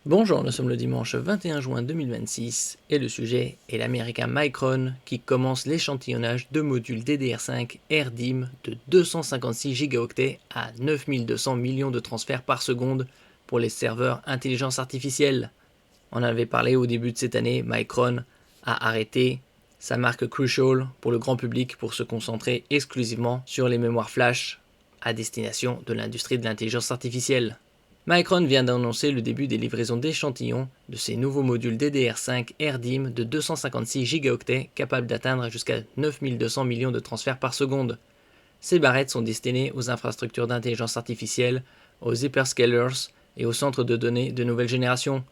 Bonjour, nous sommes le dimanche 21 juin 2026 et le sujet est l'américain Micron qui commence l'échantillonnage de modules DDR5 RDIMM de 256 Go à 9200 millions de transferts par seconde pour les serveurs intelligence artificielle. On en avait parlé au début de cette année, Micron a arrêté sa marque Crucial pour le grand public pour se concentrer exclusivement sur les mémoires flash à destination de l'industrie de l'intelligence artificielle. Micron vient d'annoncer le début des livraisons d'échantillons de ses nouveaux modules DDR5 RDIMM de 256 Go capables d'atteindre jusqu'à 9200 millions de transferts par seconde. Ces barrettes sont destinées aux infrastructures d'intelligence artificielle, aux hyperscalers et aux centres de données de nouvelle génération.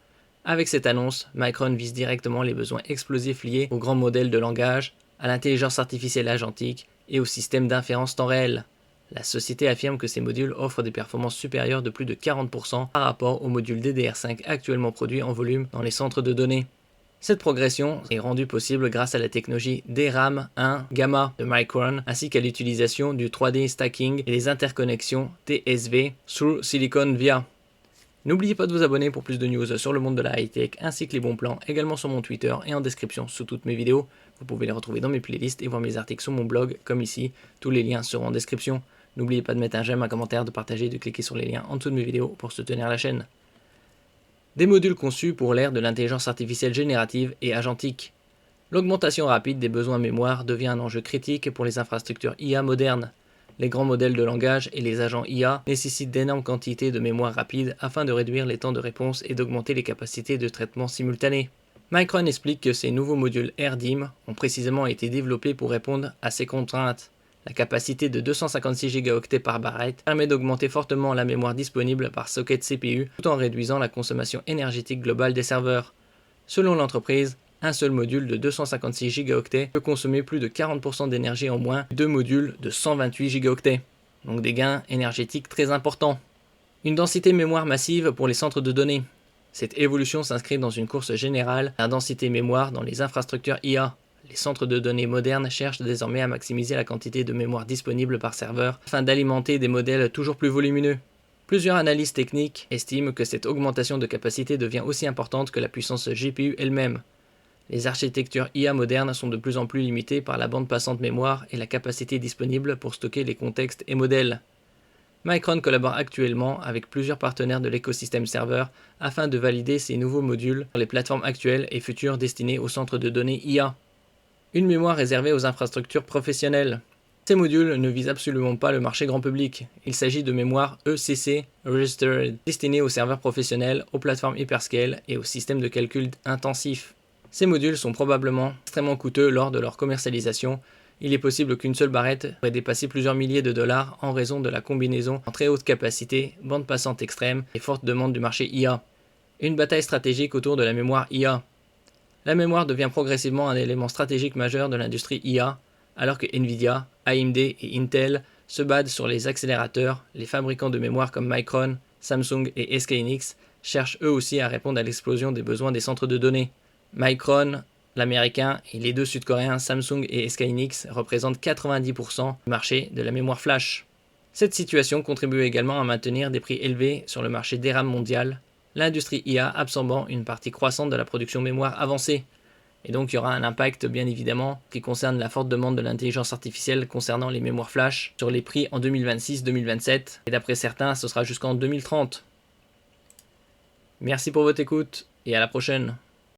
Avec cette annonce, Micron vise directement les besoins explosifs liés aux grands modèles de langage, à l'intelligence artificielle agentique et aux systèmes d'inférence temps réel. La société affirme que ces modules offrent des performances supérieures de plus de 40% par rapport aux modules DDR5 actuellement produits en volume dans les centres de données. Cette progression est rendue possible grâce à la technologie DRAM 1 Gamma de Micron ainsi qu'à l'utilisation du 3D stacking et les interconnexions TSV through Silicon Via. N'oubliez pas de vous abonner pour plus de news sur le monde de la high-tech ainsi que les bons plans, également sur mon Twitter et en description sous toutes mes vidéos. Vous pouvez les retrouver dans mes playlists et voir mes articles sur mon blog comme ici. Tous les liens seront en description. N'oubliez pas de mettre un j'aime, un commentaire, de partager et de cliquer sur les liens en dessous de mes vidéos pour soutenir la chaîne. Des modules conçus pour l'ère de l'intelligence artificielle générative et agentique. L'augmentation rapide des besoins mémoire devient un enjeu critique pour les infrastructures IA modernes. Les grands modèles de langage et les agents IA nécessitent d'énormes quantités de mémoire rapide afin de réduire les temps de réponse et d'augmenter les capacités de traitement simultanées. Micron explique que ces nouveaux modules RDIMM ont précisément été développés pour répondre à ces contraintes. La capacité de 256 Go par barrette permet d'augmenter fortement la mémoire disponible par socket CPU tout en réduisant la consommation énergétique globale des serveurs. Selon l'entreprise, un seul module de 256 Go peut consommer plus de 40% d'énergie en moins que deux modules de 128 Go. Donc des gains énergétiques très importants. Une densité mémoire massive pour les centres de données. Cette évolution s'inscrit dans une course générale à la densité mémoire dans les infrastructures IA. Les centres de données modernes cherchent désormais à maximiser la quantité de mémoire disponible par serveur afin d'alimenter des modèles toujours plus volumineux. Plusieurs analystes techniques estiment que cette augmentation de capacité devient aussi importante que la puissance GPU elle-même. Les architectures IA modernes sont de plus en plus limitées par la bande passante mémoire et la capacité disponible pour stocker les contextes et modèles. Micron collabore actuellement avec plusieurs partenaires de l'écosystème serveur afin de valider ces nouveaux modules sur les plateformes actuelles et futures destinées aux centres de données IA. Une mémoire réservée aux infrastructures professionnelles. Ces modules ne visent absolument pas le marché grand public. Il s'agit de mémoire ECC Registered, destinées aux serveurs professionnels, aux plateformes hyperscale et aux systèmes de calcul intensifs. Ces modules sont probablement extrêmement coûteux lors de leur commercialisation. Il est possible qu'une seule barrette pourrait dépasser plusieurs milliers de dollars en raison de la combinaison en très haute capacité, bande passante extrême et forte demande du marché IA. Une bataille stratégique autour de la mémoire IA. La mémoire devient progressivement un élément stratégique majeur de l'industrie IA, alors que Nvidia, AMD et Intel se battent sur les accélérateurs. Les fabricants de mémoire comme Micron, Samsung et SK Hynix cherchent eux aussi à répondre à l'explosion des besoins des centres de données. Micron, l'américain, et les deux sud-coréens Samsung et SK Hynix représentent 90% du marché de la mémoire flash. Cette situation contribue également à maintenir des prix élevés sur le marché DRAM mondial, l'industrie IA absorbant une partie croissante de la production mémoire avancée. Et donc il y aura un impact bien évidemment qui concerne la forte demande de l'intelligence artificielle concernant les mémoires flash sur les prix en 2026-2027 et d'après certains ce sera jusqu'en 2030. Merci pour votre écoute et à la prochaine.